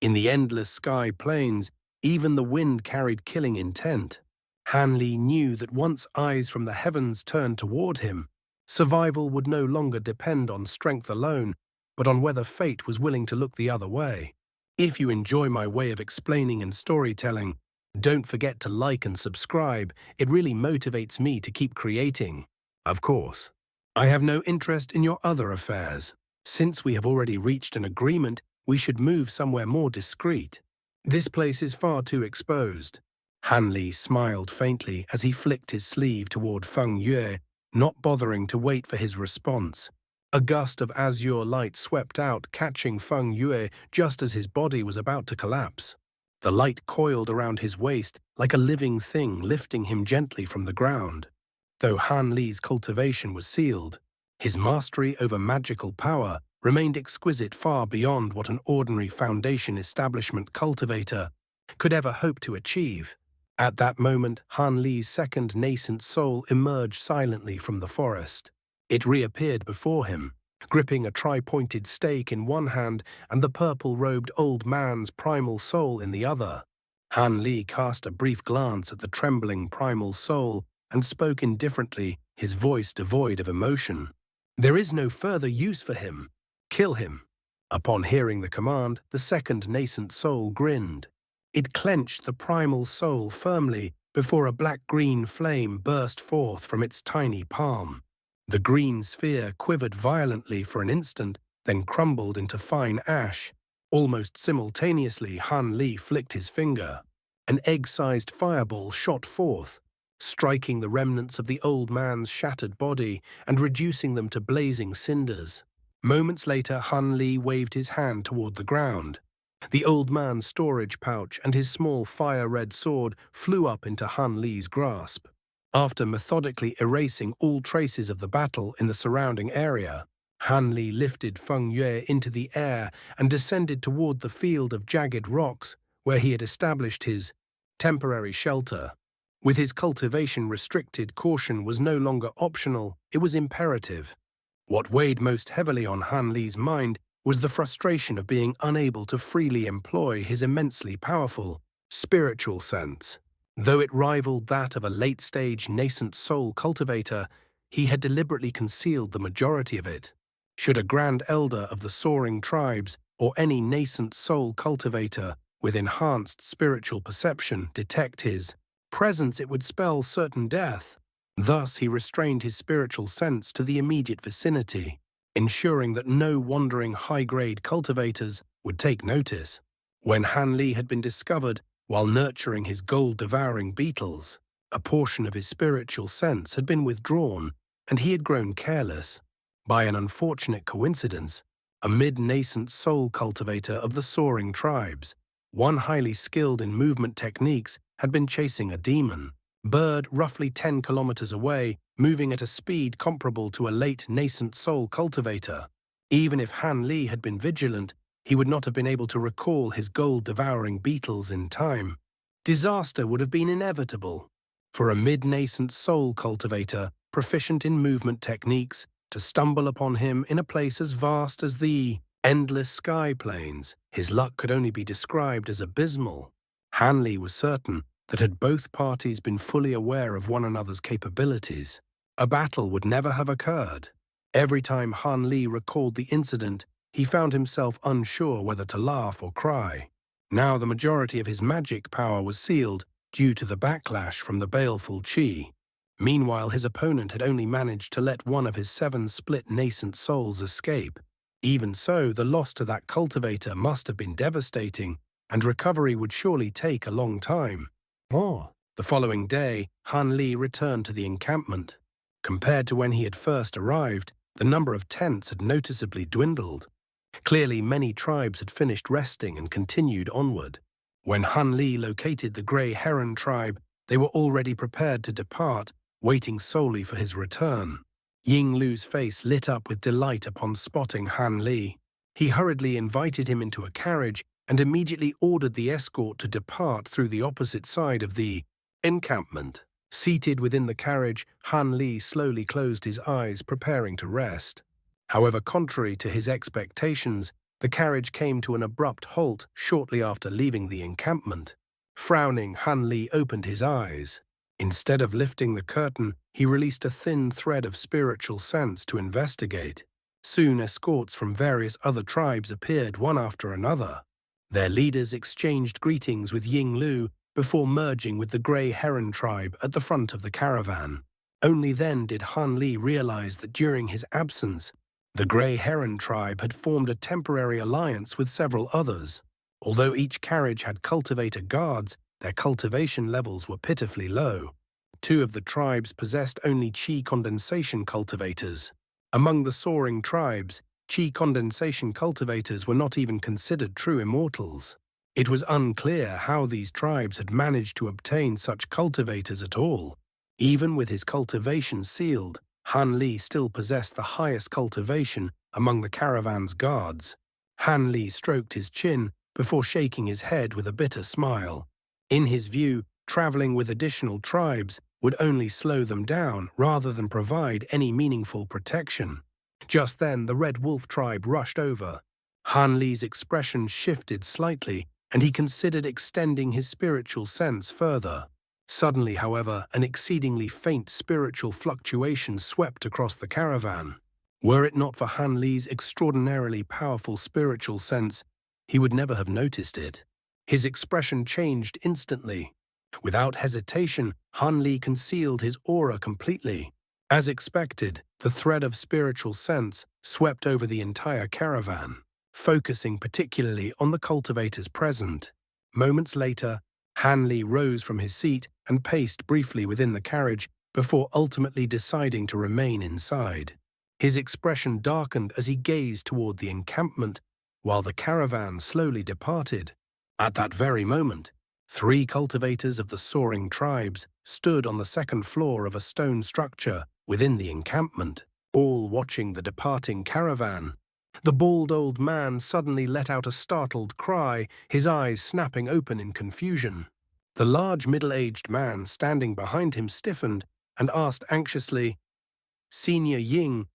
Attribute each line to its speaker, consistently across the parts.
Speaker 1: In the endless sky plains, even the wind carried killing intent. Han Li knew that once eyes from the heavens turned toward him, survival would no longer depend on strength alone, but on whether fate was willing to look the other way. If you enjoy my way of explaining and storytelling, don't forget to like and subscribe. It really motivates me to keep creating. Of course, I have no interest in your other affairs. Since we have already reached an agreement, we should move somewhere more discreet. This place is far too exposed. Han Li smiled faintly as he flicked his sleeve toward Feng Yue, not bothering to wait for his response. A gust of azure light swept out, catching Feng Yue just as his body was about to collapse. The light coiled around his waist like a living thing, lifting him gently from the ground. Though Han Li's cultivation was sealed, his mastery over magical power remained exquisite, far beyond what an ordinary Foundation establishment cultivator could ever hope to achieve. At that moment, Han Li's second nascent soul emerged silently from the forest. It reappeared before him, gripping a tri-pointed stake in one hand and the purple-robed old man's primal soul in the other. Han Li cast a brief glance at the trembling primal soul and spoke indifferently, his voice devoid of emotion. "There is no further use for him. Kill him." Upon hearing the command, the second nascent soul grinned. It clenched the primal soul firmly before a black-green flame burst forth from its tiny palm. The green sphere quivered violently for an instant, then crumbled into fine ash. Almost simultaneously, Han Li flicked his finger. An egg-sized fireball shot forth, striking the remnants of the old man's shattered body and reducing them to blazing cinders. Moments later, Han Li waved his hand toward the ground. The old man's storage pouch and his small fire-red sword flew up into Han Li's grasp. After methodically erasing all traces of the battle in the surrounding area, Han Li lifted Feng Yue into the air and descended toward the field of jagged rocks where he had established his temporary shelter. With his cultivation restricted, caution was no longer optional, it was imperative. What weighed most heavily on Han Li's mind was the frustration of being unable to freely employ his immensely powerful spiritual sense. Though it rivaled that of a late-stage nascent soul cultivator, he had deliberately concealed the majority of it. Should a grand elder of the soaring tribes or any nascent soul cultivator with enhanced spiritual perception detect his presence, it would spell certain death. Thus he restrained his spiritual sense to the immediate vicinity, ensuring that no wandering high-grade cultivators would take notice. When Han Li had been discovered while nurturing his gold-devouring beetles, a portion of his spiritual sense had been withdrawn, and he had grown careless. By an unfortunate coincidence, a mid-nascent soul cultivator of the soaring tribes, one highly skilled in movement techniques, had been chasing a demon bird roughly 10 kilometers away, moving at a speed comparable to a late nascent soul cultivator. Even if Han Li had been vigilant, he would not have been able to recall his gold-devouring beetles in time. Disaster would have been inevitable. For a mid-nascent soul cultivator, proficient in movement techniques, to stumble upon him in a place as vast as the endless sky plains, his luck could only be described as abysmal. Han Li was certain that had both parties been fully aware of one another's capabilities, a battle would never have occurred. Every time Han Li recalled the incident, he found himself unsure whether to laugh or cry. Now the majority of his magic power was sealed due to the backlash from the baleful Qi. Meanwhile, his opponent had only managed to let one of his 7 split nascent souls escape. Even so, the loss to that cultivator must have been devastating, and recovery would surely take a long time. The following day, Han Li returned to the encampment. Compared to when he had first arrived, the number of tents had noticeably dwindled. Clearly, many tribes had finished resting and continued onward. When Han Li located the Grey Heron tribe, they were already prepared to depart, waiting solely for his return. Ying Lu's face lit up with delight upon spotting Han Li. He hurriedly invited him into a carriage and immediately ordered the escort to depart through the opposite side of the encampment. Seated within the carriage, Han Li slowly closed his eyes, preparing to rest. However, contrary to his expectations, The carriage came to an abrupt halt shortly after leaving the encampment. Frowning, Han Li opened his eyes. Instead of lifting the curtain, he released a thin thread of spiritual sense to investigate. Soon escorts from various other tribes appeared one after another. Their leaders exchanged greetings with Ying Lu before merging with the Grey Heron tribe at the front of the caravan. Only then did Han Li realize that during his absence, the Grey Heron tribe had formed a temporary alliance with several others. Although each carriage had cultivator guards, their cultivation levels were pitifully low. Two of the tribes possessed only qi condensation cultivators. Among the soaring tribes, qi condensation cultivators were not even considered true immortals. It was unclear how these tribes had managed to obtain such cultivators at all. Even with his cultivation sealed, Han Li still possessed the highest cultivation among the caravan's guards. Han Li stroked his chin before shaking his head with a bitter smile. In his view, traveling with additional tribes would only slow them down rather than provide any meaningful protection. Just then, the Red Wolf tribe rushed over. Han Li's expression shifted slightly, and he considered extending his spiritual sense further. Suddenly, however, an exceedingly faint spiritual fluctuation swept across the caravan. Were it not for Han Li's extraordinarily powerful spiritual sense, he would never have noticed it. His expression changed instantly. Without hesitation, Han Li concealed his aura completely. As expected, the thread of spiritual sense swept over the entire caravan, focusing particularly on the cultivators present. Moments later, Han Li rose from his seat and paced briefly within the carriage before ultimately deciding to remain inside. His expression darkened as he gazed toward the encampment, while the caravan slowly departed. At that very moment, 3 cultivators of the soaring tribes stood on the second floor of a stone structure within the encampment, all watching the departing caravan. The bald old man suddenly let out a startled cry, his eyes snapping open in confusion. The large middle-aged man standing behind him stiffened and asked anxiously, "Senior Ying,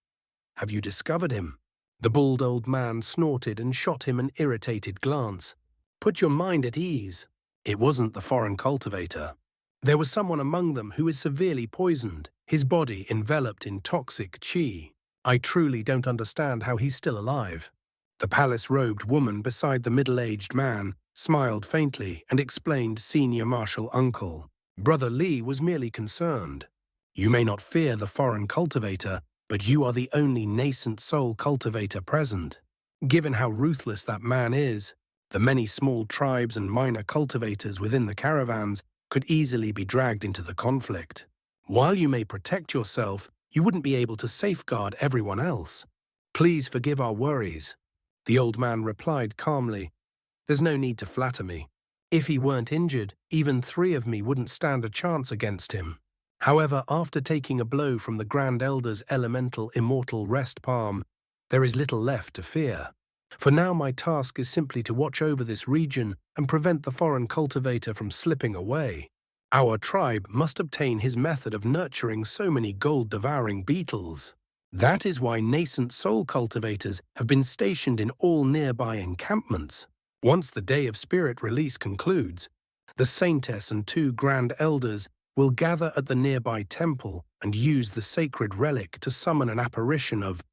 Speaker 1: have you discovered him?" The bald old man snorted and shot him an irritated glance. "Put your mind at ease. It wasn't the foreign cultivator. There was someone among them who is severely poisoned, his body enveloped in toxic qi. I truly don't understand how he's still alive." The palace-robed woman beside the middle-aged man smiled faintly and explained senior martial uncle. Brother Li was merely concerned. You may not fear the foreign cultivator, but you are the only nascent soul cultivator present. Given how ruthless that man is, the many small tribes and minor cultivators within the caravans could easily be dragged into the conflict. While you may protect yourself, you wouldn't be able to safeguard everyone else. Please forgive our worries. The old man replied calmly, "There's no need to flatter me. If he weren't injured, even 3 of me wouldn't stand a chance against him." However, after taking a blow from the Grand Elder's elemental immortal rest palm, there is little left to fear. For now my task is simply to watch over this region and prevent the foreign cultivator from slipping away. Our tribe must obtain his method of nurturing so many gold-devouring beetles. That is why nascent soul cultivators have been stationed in all nearby encampments. Once the day of spirit release concludes, the Saintess and 2 Grand Elders will gather at the nearby temple and use the sacred relic to summon an apparition of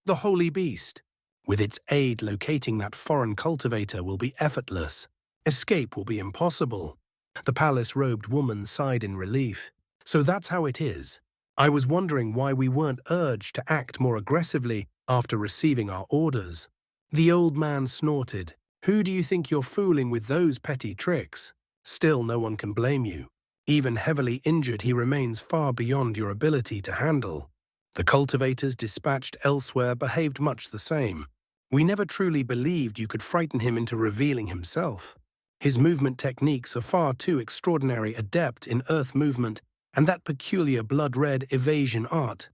Speaker 1: the Holy Beast. With its aid, locating that foreign cultivator will be effortless. Escape will be impossible. The palace-robed woman sighed in relief. So that's how it is. I was wondering why we weren't urged to act more aggressively after receiving our orders. The old man snorted. Who do you think you're fooling with those petty tricks? Still, no one can blame you. Even heavily injured, he remains far beyond your ability to handle. The cultivators dispatched elsewhere behaved much the same. We never truly believed you could frighten him into revealing himself. His movement techniques are far too extraordinary, adept in earth movement and that peculiar blood-red evasion art.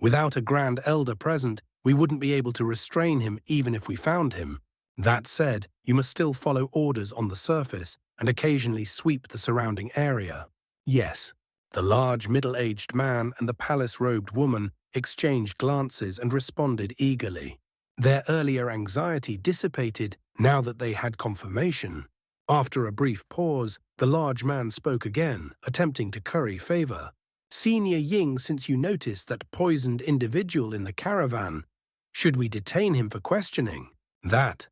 Speaker 1: Without a Grand Elder present, we wouldn't be able to restrain him even if we found him. That said, you must still follow orders on the surface and occasionally sweep the surrounding area. Yes. The large middle-aged man and the palace-robed woman exchanged glances and responded eagerly. Their earlier anxiety dissipated now that they had confirmation. After a brief pause, the large man spoke again, attempting to curry favor. "Senior Ying, since you noticed that poisoned individual in the caravan, should we detain him for questioning?" "That."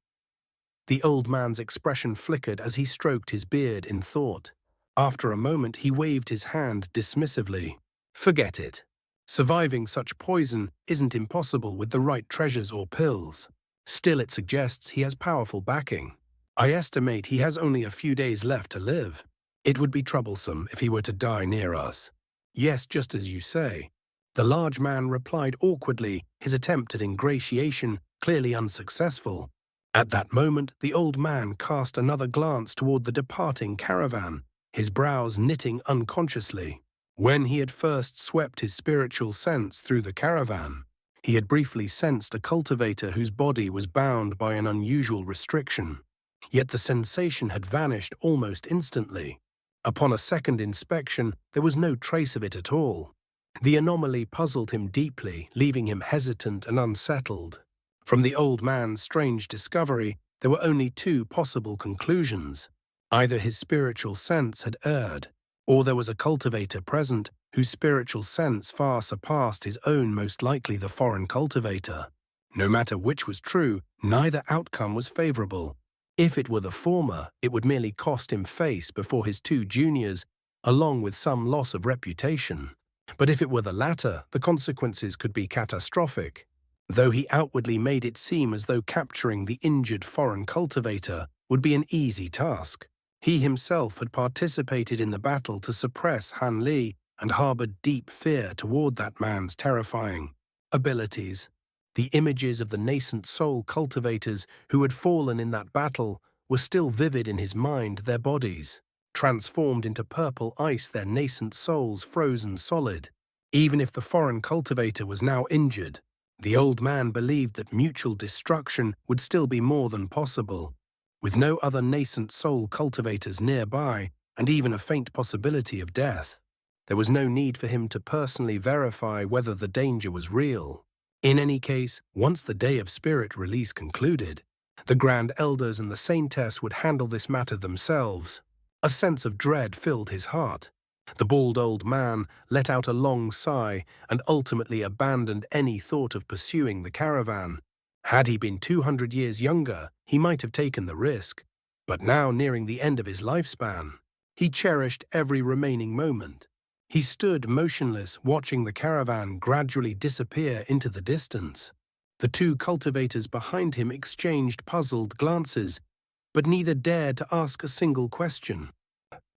Speaker 1: The old man's expression flickered as he stroked his beard in thought. After a moment, he waved his hand dismissively. "Forget it. Surviving such poison isn't impossible with the right treasures or pills. Still, it suggests he has powerful backing. I estimate he has only a few days left to live. It would be troublesome if he were to die near us." "Yes, just as you say." The large man replied awkwardly, his attempt at ingratiation clearly unsuccessful. At that moment, the old man cast another glance toward the departing caravan, his brows knitting unconsciously. When he had first swept his spiritual sense through the caravan, he had briefly sensed a cultivator whose body was bound by an unusual restriction. Yet the sensation had vanished almost instantly. Upon a second inspection, there was no trace of it at all. The anomaly puzzled him deeply, leaving him hesitant and unsettled. From the old man's strange discovery, there were only two possible conclusions. Either his spiritual sense had erred, or there was a cultivator present whose spiritual sense far surpassed his own, most likely the foreign cultivator. No matter which was true, neither outcome was favorable. If it were the former, it would merely cost him face before his two juniors, along with some loss of reputation. But if it were the latter, the consequences could be catastrophic. Though he outwardly made it seem as though capturing the injured foreign cultivator would be an easy task, he himself had participated in the battle to suppress Han Li and harbored deep fear toward that man's terrifying abilities. The images of the nascent soul cultivators who had fallen in that battle were still vivid in his mind, their bodies transformed into purple ice, their nascent souls frozen solid. Even if the foreign cultivator was now injured, the old man believed that mutual destruction would still be more than possible. With no other nascent soul cultivators nearby, and even a faint possibility of death, there was no need for him to personally verify whether the danger was real. In any case, once the day of spirit release concluded, the Grand Elders and the Saintess would handle this matter themselves. A sense of dread filled his heart. The bald old man let out a long sigh and ultimately abandoned any thought of pursuing the caravan. Had he been 200 years younger, he might have taken the risk. But now, nearing the end of his lifespan, he cherished every remaining moment. He stood motionless, watching the caravan gradually disappear into the distance. The two cultivators behind him exchanged puzzled glances, but neither dared to ask a single question.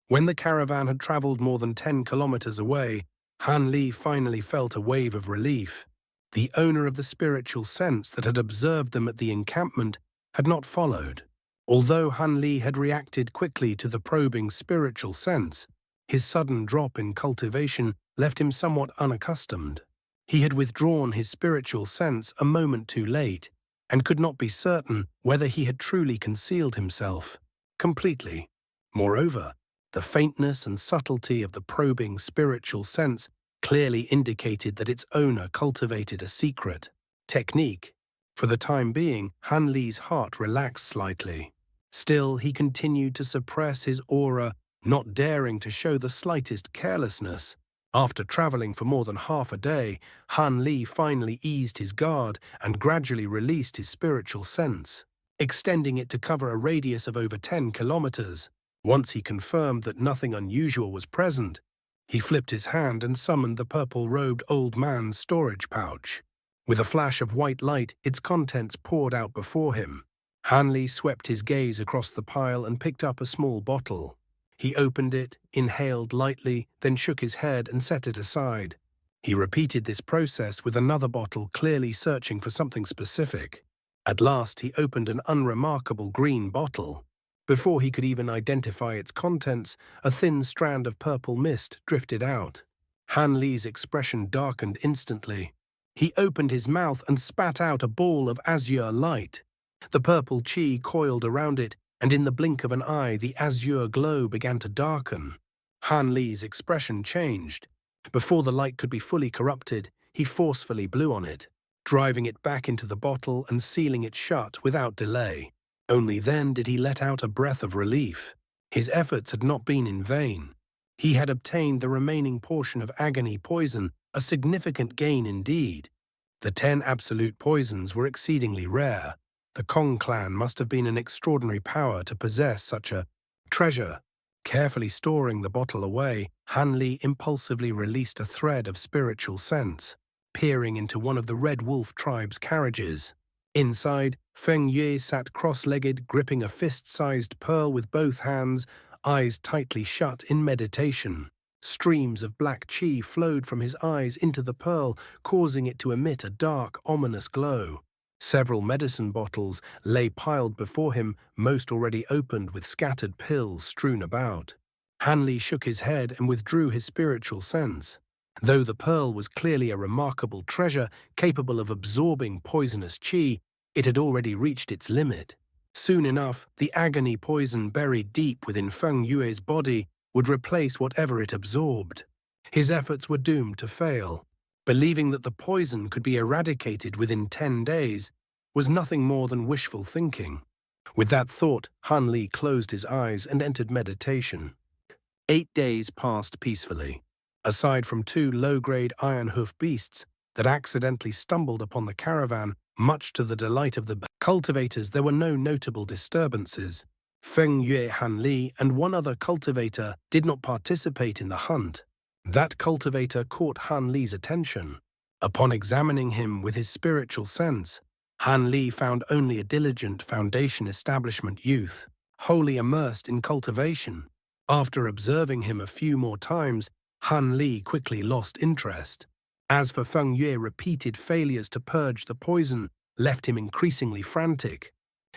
Speaker 1: When the caravan had traveled more than 10 kilometers away, Han Li finally felt a wave of relief. The owner of the spiritual sense that had observed them at the encampment had not followed. Although Han Li had reacted quickly to the probing spiritual sense, his sudden drop in cultivation left him somewhat unaccustomed. He had withdrawn his spiritual sense a moment too late, and could not be certain whether he had truly concealed himself completely. Moreover, the faintness and subtlety of the probing spiritual sense clearly indicated that its owner cultivated a secret technique. For the time being, Han Li's heart relaxed slightly. Still, he continued to suppress his aura, not daring to show the slightest carelessness. After traveling for more than half a day, Han Li finally eased his guard and gradually released his spiritual sense, extending it to cover a radius of over 10 kilometers. Once he confirmed that nothing unusual was present, he flipped his hand and summoned the purple-robed old man's storage pouch. With a flash of white light, its contents poured out before him. Han Li swept his gaze across the pile and picked up a small bottle. He opened it, inhaled lightly, then shook his head and set it aside. He repeated this process with another bottle, clearly searching for something specific. At last, he opened an unremarkable green bottle. Before he could even identify its contents, a thin strand of purple mist drifted out. Han Li's expression darkened instantly. He opened his mouth and spat out a ball of azure light. The purple chi coiled around it, and in the blink of an eye, the azure glow began to darken. Han Li's expression changed. Before the light could be fully corrupted, he forcefully blew on it. driving it back into the bottle and sealing it shut without delay. Only then did he let out a breath of relief. His efforts had not been in vain. He had obtained the remaining portion of agony poison, a significant gain indeed. The 10 absolute poisons were exceedingly rare. The Kong clan must have been an extraordinary power to possess such a treasure. Carefully storing the bottle away, Han Li impulsively released a thread of spiritual sense, peering into one of the Red Wolf tribe's carriages. Inside, Feng Yue sat cross-legged, gripping a fist-sized pearl with both hands, eyes tightly shut in meditation. Streams of black qi flowed from his eyes into the pearl, causing it to emit a dark, ominous glow. Several medicine bottles lay piled before him, most already opened with scattered pills strewn about. Han Li shook his head and withdrew his spiritual sense. Though the pearl was clearly a remarkable treasure capable of absorbing poisonous qi, it had already reached its limit. Soon enough, the agony poison buried deep within Feng Yue's body would replace whatever it absorbed. His efforts were doomed to fail. Believing that the poison could be eradicated within 10 days was nothing more than wishful thinking. With that thought, Han Li closed his eyes and entered meditation. 8 days passed peacefully. Aside from 2 low-grade iron-hoof beasts that accidentally stumbled upon the caravan, much to the delight of the cultivators, there were no notable disturbances. Feng Yue, Han Li, and one other cultivator did not participate in the hunt. That cultivator caught Han Li's attention. Upon examining him with his spiritual sense, Han Li found only a diligent foundation establishment youth, wholly immersed in cultivation. After observing him a few more times, Han Li quickly lost interest. As for Feng Yue, repeated failures to purge the poison left him increasingly frantic.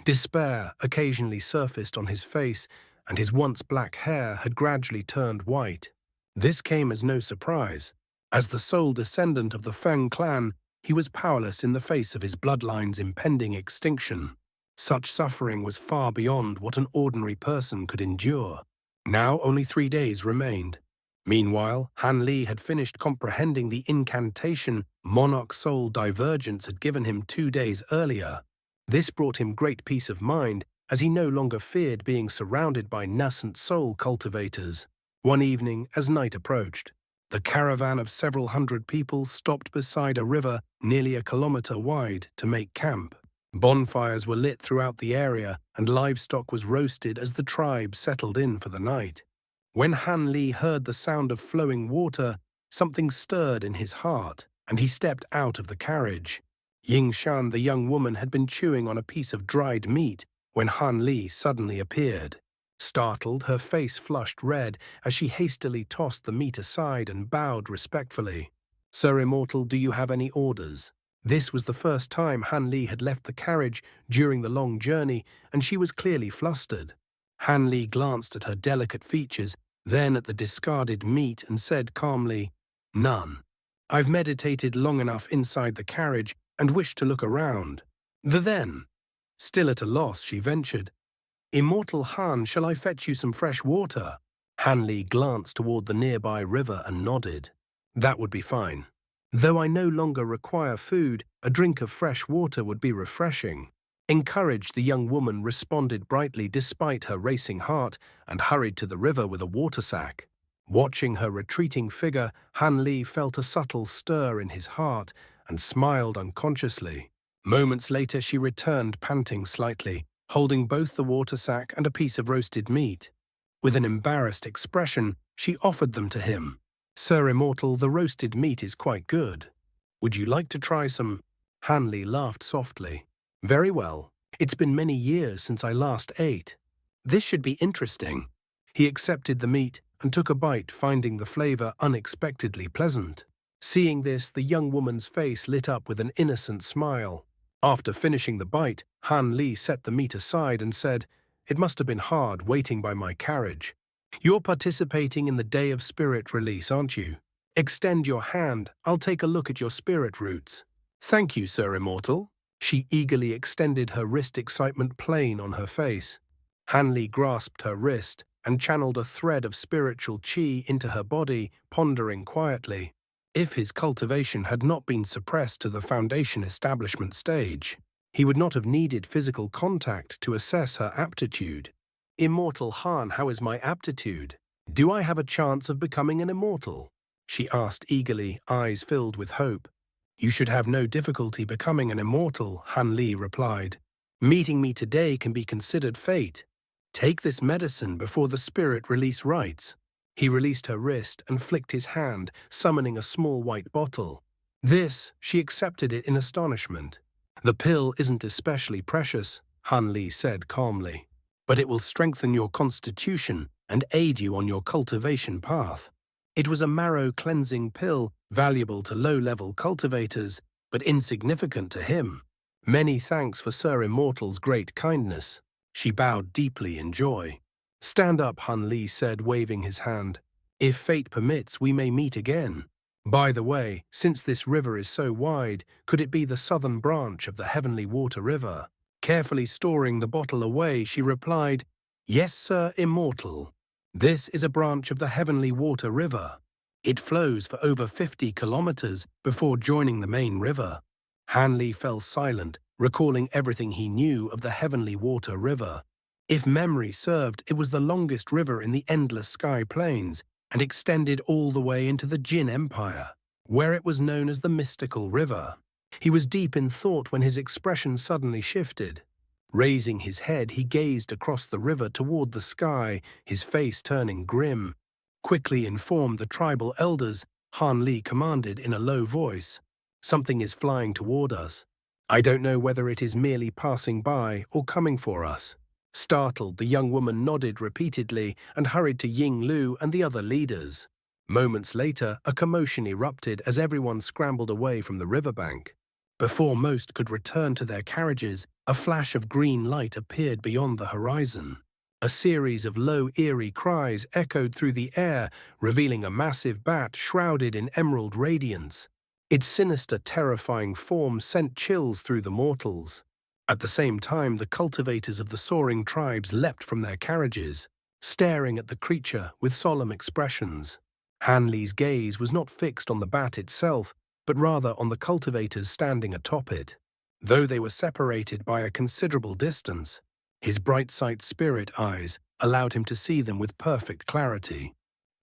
Speaker 1: Despair occasionally surfaced on his face, and his once black hair had gradually turned white. This came as no surprise. As the sole descendant of the Feng clan, he was powerless in the face of his bloodline's impending extinction. Such suffering was far beyond what an ordinary person could endure. Now only 3 days remained. Meanwhile, Han Li had finished comprehending the incantation Monarch Soul Divergence had given him 2 days earlier. This brought him great peace of mind, as he no longer feared being surrounded by nascent soul cultivators. One evening, as night approached, the caravan of several hundred people stopped beside a river nearly a kilometer wide to make camp. Bonfires were lit throughout the area, and livestock was roasted as the tribe settled in for the night. When Han Li heard the sound of flowing water, something stirred in his heart, and he stepped out of the carriage. Ying Shan, the young woman, had been chewing on a piece of dried meat when Han Li suddenly appeared. Startled, her face flushed red as she hastily tossed the meat aside and bowed respectfully. "Sir Immortal, do you have any orders?" This was the first time Han Li had left the carriage during the long journey, and she was clearly flustered. Han Li glanced at her delicate features, then at the discarded meat, and said calmly, "None. I've meditated long enough inside the carriage and wish to look around." Then, still at a loss, she ventured, "Immortal Han, shall I fetch you some fresh water?" Han Li glanced toward the nearby river and nodded. "That would be fine. Though I no longer require food, a drink of fresh water would be refreshing." Encouraged, the young woman responded brightly despite her racing heart and hurried to the river with a water sack. Watching her retreating figure, Han Li felt a subtle stir in his heart and smiled unconsciously. Moments later, she returned panting slightly, holding both the water sack and a piece of roasted meat. With an embarrassed expression, she offered them to him. "Sir Immortal, the roasted meat is quite good. Would you like to try some?" Han Li laughed softly. "Very well. It's been many years since I last ate. This should be interesting." He accepted the meat and took a bite, finding the flavor unexpectedly pleasant. Seeing this, the young woman's face lit up with an innocent smile. After finishing the bite, Han Li set the meat aside and said, "It must have been hard waiting by my carriage. You're participating in the Day of Spirit release, aren't you? Extend your hand, I'll take a look at your spirit roots." "Thank you, Sir Immortal." She eagerly extended her wrist, excitement plain on her face. Han Li grasped her wrist and channeled a thread of spiritual qi into her body, pondering quietly. If his cultivation had not been suppressed to the foundation establishment stage, he would not have needed physical contact to assess her aptitude. Immortal Han, how is my aptitude? Do I have a chance of becoming an immortal? She asked eagerly, eyes filled with hope. You should have no difficulty becoming an immortal, Han Li replied. Meeting me today can be considered fate. Take this medicine before the spirit release rites. He released her wrist and flicked his hand, summoning a small white bottle. This, she accepted it in astonishment. The pill isn't especially precious, Han Li said calmly, but it will strengthen your constitution and aid you on your cultivation path. It was a marrow-cleansing pill, valuable to low-level cultivators, but insignificant to him. Many thanks for Sir Immortal's great kindness. She bowed deeply in joy. Stand up, Han Li said, waving his hand. If fate permits, we may meet again. By the way, since this river is so wide, could it be the southern branch of the Heavenly Water River? Carefully storing the bottle away, she replied, Yes, Sir Immortal. This is a branch of the Heavenly Water River. It flows for over 50 kilometers before joining the main river. Han Li fell silent, recalling everything he knew of the Heavenly Water River. If memory served, it was the longest river in the endless sky plains and extended all the way into the Jin Empire, where it was known as the Mystical River. He was deep in thought when his expression suddenly shifted. Raising his head, he gazed across the river toward the sky, his face turning grim. Quickly informed the tribal elders, Han Li commanded in a low voice, Something is flying toward us. I don't know whether it is merely passing by or coming for us. Startled, the young woman nodded repeatedly and hurried to Ying Lu and the other leaders. Moments later, a commotion erupted as everyone scrambled away from the riverbank. Before most could return to their carriages, a flash of green light appeared beyond the horizon. A series of low, eerie cries echoed through the air, revealing a massive bat shrouded in emerald radiance. Its sinister, terrifying form sent chills through the mortals. At the same time, the cultivators of the soaring tribes leapt from their carriages, staring at the creature with solemn expressions. Han Li's gaze was not fixed on the bat itself, but rather on the cultivators standing atop it. Though they were separated by a considerable distance, his bright-sight spirit eyes allowed him to see them with perfect clarity.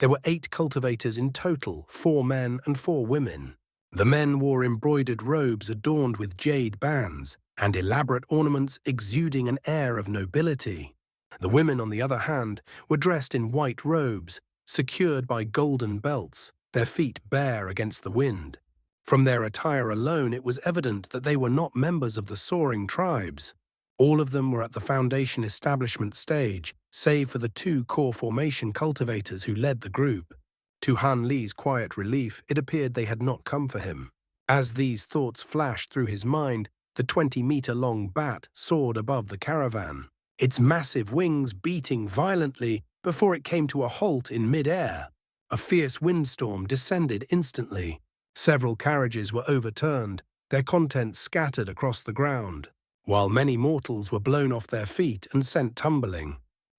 Speaker 1: There were 8 cultivators in total, 4 men and 4 women. The men wore embroidered robes adorned with jade bands and elaborate ornaments exuding an air of nobility. The women, on the other hand, were dressed in white robes, secured by golden belts, their feet bare against the wind. From their attire alone, it was evident that they were not members of the soaring tribes. All of them were at the foundation establishment stage, save for the 2 core formation cultivators who led the group. To Han Li's quiet relief, it appeared they had not come for him. As these thoughts flashed through his mind, the 20-meter-long bat soared above the caravan, its massive wings beating violently before it came to a halt in mid-air. A fierce windstorm descended instantly. Several carriages were overturned, their contents scattered across the ground, while many mortals were blown off their feet and sent tumbling.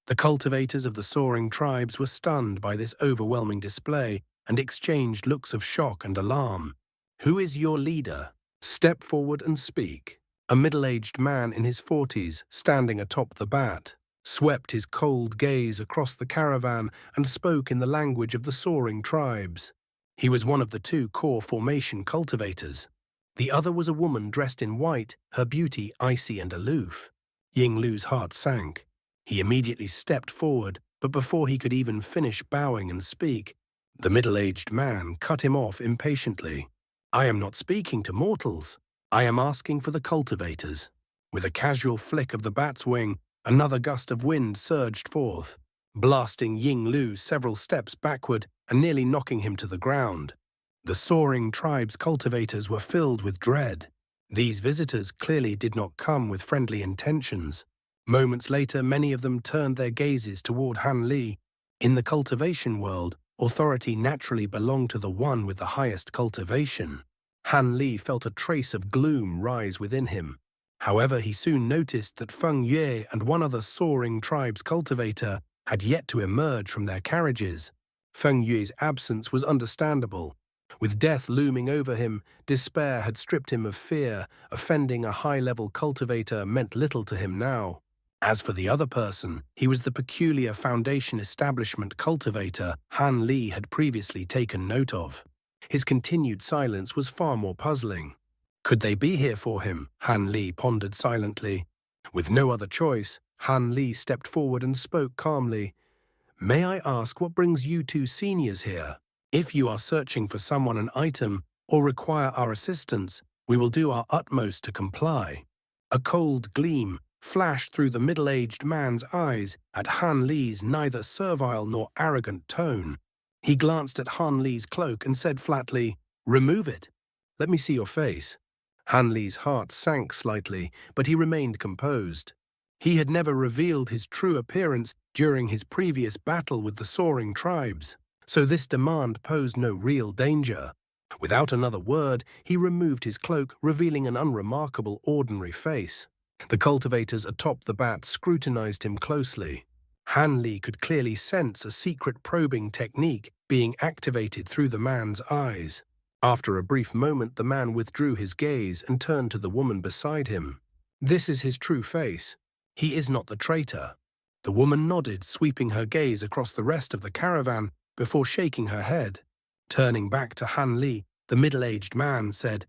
Speaker 1: The cultivators of the soaring tribes were stunned by this overwhelming display and exchanged looks of shock and alarm. Who is your leader? Step forward and speak. A middle-aged man in his 40s, standing atop the bat, swept his cold gaze across the caravan and spoke in the language of the soaring tribes. He was one of the 2 core formation cultivators. The other was a woman dressed in white, her beauty icy and aloof. Ying Lu's heart sank. He immediately stepped forward, but before he could even finish bowing and speak, the middle-aged man cut him off impatiently. I am not speaking to mortals. I am asking for the cultivators. With a casual flick of the bat's wing, another gust of wind surged forth, blasting Ying Lu several steps backward and nearly knocking him to the ground. The soaring tribe's cultivators were filled with dread. These visitors clearly did not come with friendly intentions. Moments later, many of them turned their gazes toward Han Li. In the cultivation world, authority naturally belonged to the one with the highest cultivation. Han Li felt a trace of gloom rise within him. However, he soon noticed that Feng Yue and one other soaring tribe's cultivator had yet to emerge from their carriages. Feng Yue's absence was understandable. With death looming over him, despair had stripped him of fear. Offending a high-level cultivator meant little to him now. As for the other person, he was the peculiar Foundation establishment cultivator Han Li had previously taken note of. His continued silence was far more puzzling. Could they be here for him? Han Li pondered silently. With no other choice, Han Li stepped forward and spoke calmly. "May I ask what brings you two seniors here? If you are searching for someone, an item, or require our assistance, we will do our utmost to comply." A cold gleam flashed through the middle-aged man's eyes at Han Li's neither servile nor arrogant tone. He glanced at Han Li's cloak and said flatly, "Remove it. Let me see your face." Han Li's heart sank slightly, but he remained composed. He had never revealed his true appearance during his previous battle with the soaring tribes, so this demand posed no real danger. Without another word, he removed his cloak, revealing an unremarkable, ordinary face. The cultivators atop the bat scrutinized him closely. Han Li could clearly sense a secret probing technique being activated through the man's eyes. After a brief moment, the man withdrew his gaze and turned to the woman beside him. "This is his true face. He is not the traitor." The woman nodded, sweeping her gaze across the rest of the caravan before shaking her head. Turning back to Han Li, the middle-aged man said,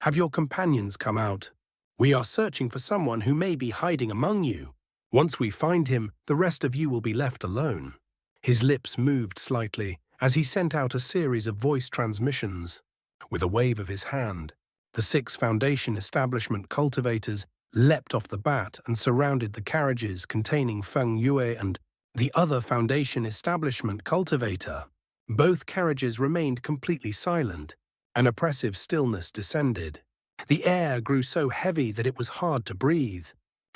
Speaker 1: "Have your companions come out? We are searching for someone who may be hiding among you. Once we find him, the rest of you will be left alone." His lips moved slightly as he sent out a series of voice transmissions. With a wave of his hand, the 6 Foundation establishment cultivators leapt off the bat and surrounded the carriages containing Feng Yue and the other Foundation establishment cultivator. Both carriages remained completely silent. An oppressive stillness descended. The air grew so heavy that it was hard to breathe.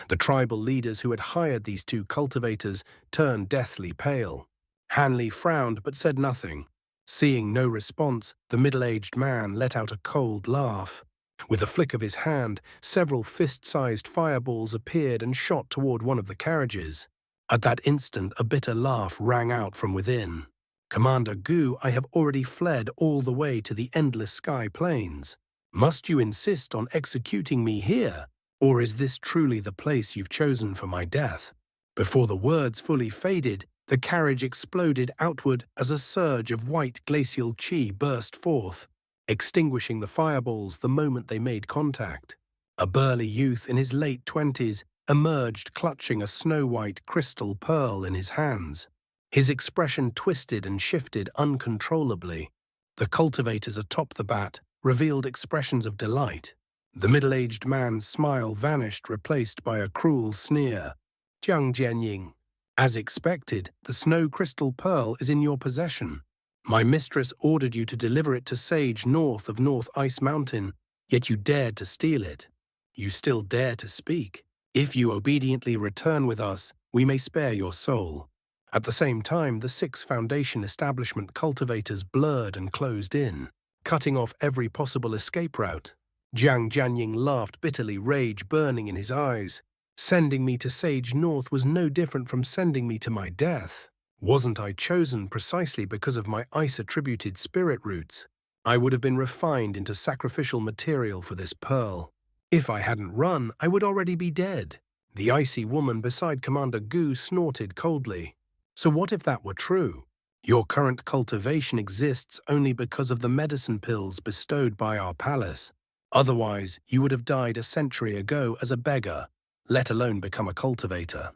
Speaker 1: The tribal leaders who had hired these 2 cultivators turned deathly pale. Han Li frowned but said nothing. Seeing no response, the middle-aged man let out a cold laugh. With a flick of his hand, several fist-sized fireballs appeared and shot toward one of the carriages. At that instant, a bitter laugh rang out from within. "Commander Gu, I have already fled all the way to the endless sky plains. Must you insist on executing me here, or is this truly the place you've chosen for my death?" Before the words fully faded, the carriage exploded outward as a surge of white glacial chi burst forth, extinguishing the fireballs the moment they made contact. A burly youth in his late 20s emerged clutching a snow-white crystal pearl in his hands. His expression twisted and shifted uncontrollably. The cultivators atop the bat revealed expressions of delight. The middle-aged man's smile vanished, replaced by a cruel sneer. "Jiang Jianying, as expected, the snow crystal pearl is in your possession. My mistress ordered you to deliver it to Sage north of North Ice Mountain, yet you dared to steal it. You still dare to speak. If you obediently return with us, we may spare your soul." At the same time, the 6 Foundation establishment cultivators blurred and closed in, cutting off every possible escape route. Jiang Jianying laughed bitterly, rage burning in his eyes. Sending me to Sage North was no different from sending me to my death. Wasn't I chosen precisely because of my ice-attributed spirit roots? I would have been refined into sacrificial material for this pearl. If I hadn't run, I would already be dead. The icy woman beside Commander Gu snorted coldly. "So what if that were true? Your current cultivation exists only because of the medicine pills bestowed by our palace. Otherwise, you would have died a century ago as a beggar, let alone become a cultivator.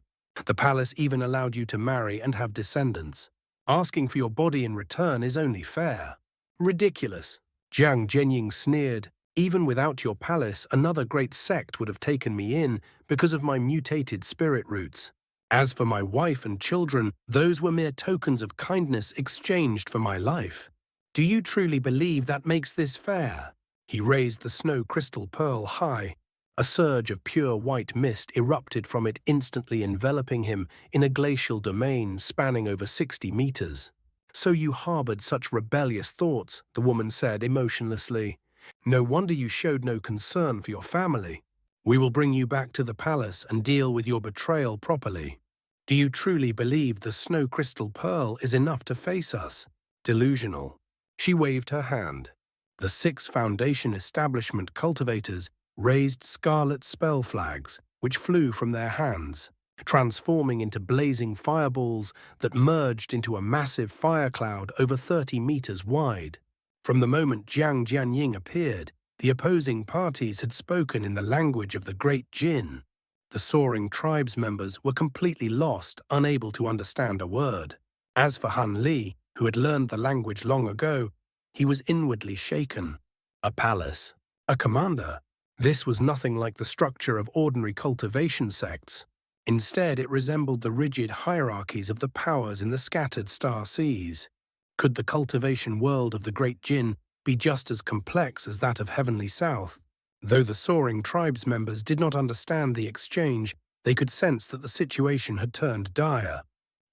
Speaker 1: The palace even allowed you to marry and have descendants. Asking for your body in return is only fair." "Ridiculous." Jiang Jianying sneered. "Even without your palace, another great sect would have taken me in because of my mutated spirit roots. As for my wife and children, those were mere tokens of kindness exchanged for my life. Do you truly believe that makes this fair?" He raised the snow crystal pearl high. A surge of pure white mist erupted from it, instantly enveloping him in a glacial domain spanning over 60 meters. "So you harbored such rebellious thoughts," the woman said emotionlessly. "No wonder you showed no concern for your family. We will bring you back to the palace and deal with your betrayal properly. Do you truly believe the snow crystal pearl is enough to face us?" "Delusional." She waved her hand. The 6 Foundation establishment cultivators raised scarlet spell flags, which flew from their hands, transforming into blazing fireballs that merged into a massive fire cloud over 30 meters wide. From the moment Jiang Jianying appeared, the opposing parties had spoken in the language of the Great Jin. The soaring tribes members were completely lost, unable to understand a word. As for Han Li, who had learned the language long ago, he was inwardly shaken. A palace, a commander. This was nothing like the structure of ordinary cultivation sects. Instead, it resembled the rigid hierarchies of the powers in the scattered star seas. Could the cultivation world of the Great Jin be just as complex as that of Heavenly South? Though the soaring tribes members did not understand the exchange, they could sense that the situation had turned dire.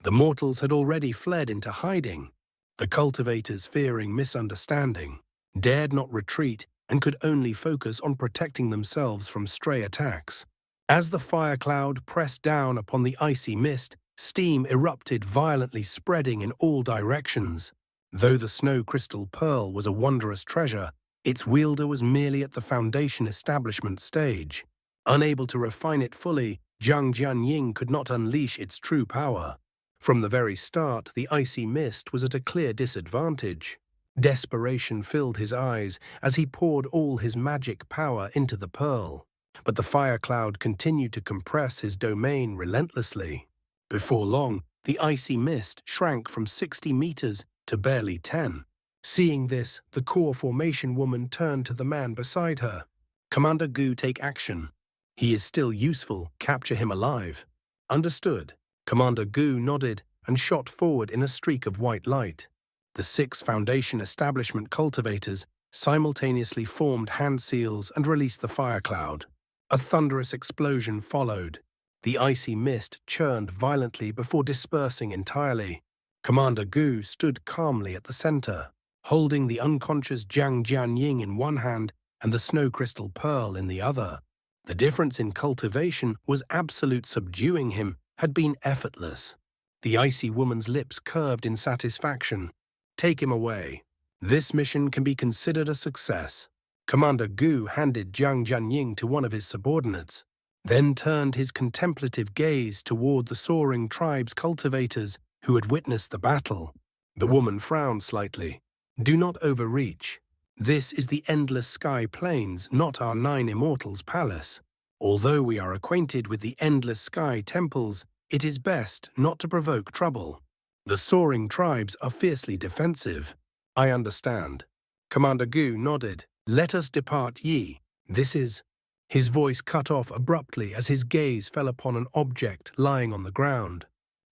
Speaker 1: The mortals had already fled into hiding. The cultivators, fearing misunderstanding, dared not retreat and could only focus on protecting themselves from stray attacks. As the fire cloud pressed down upon the icy mist, steam erupted violently, spreading in all directions. Though the snow crystal pearl was a wondrous treasure, its wielder was merely at the Foundation establishment stage. Unable to refine it fully, Jiang Jianying could not unleash its true power. From the very start, the icy mist was at a clear disadvantage. Desperation filled his eyes as he poured all his magic power into the pearl. But the fire cloud continued to compress his domain relentlessly. Before long, the icy mist shrank from 60 meters to barely 10. Seeing this, the core formation woman turned to the man beside her. "Commander Gu, take action. He is still useful. Capture him alive." "Understood." Commander Gu nodded and shot forward in a streak of white light. The 6 Foundation establishment cultivators simultaneously formed hand seals and released the fire cloud. A thunderous explosion followed. The icy mist churned violently before dispersing entirely. Commander Gu stood calmly at the center, holding the unconscious Jiang Jianying in one hand and the snow crystal pearl in the other. The difference in cultivation was absolute. Subduing him had been effortless. The icy woman's lips curved in satisfaction. "Take him away. This mission can be considered a success." Commander Gu handed Jiang Jianying to one of his subordinates, then turned his contemplative gaze toward the soaring tribe's cultivators who had witnessed the battle. The woman frowned slightly. "Do not overreach. This is the endless sky plains, not our 9 immortals' palace. Although we are acquainted with the endless sky temples, it is best not to provoke trouble. The soaring tribes are fiercely defensive." "I understand." Commander Gu nodded. "Let us depart, Yi. This is—" His voice cut off abruptly as his gaze fell upon an object lying on the ground.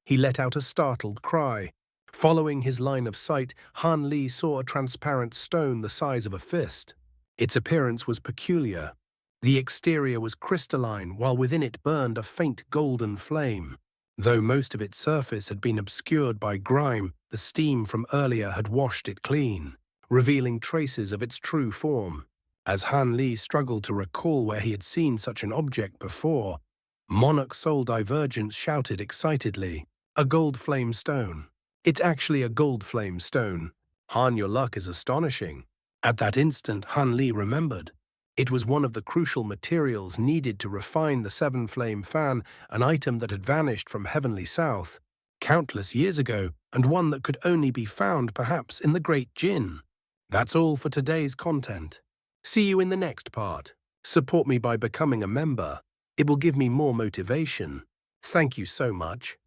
Speaker 1: He let out a startled cry. Following his line of sight, Han Li saw a transparent stone the size of a fist. Its appearance was peculiar. The exterior was crystalline, while within it burned a faint golden flame. Though most of its surface had been obscured by grime, the steam from earlier had washed it clean, revealing traces of its true form. As Han Li struggled to recall where he had seen such an object before, Monarch Soul Divergence shouted excitedly, "A gold flame stone. It's actually a gold flame stone. Han, your luck is astonishing." At that instant, Han Li remembered. It was one of the crucial materials needed to refine the 7-flame fan, an item that had vanished from Heavenly South countless years ago, and one that could only be found perhaps in the Great Jin. That's all for today's content. See you in the next part. Support me by becoming a member. It will give me more motivation. Thank you so much.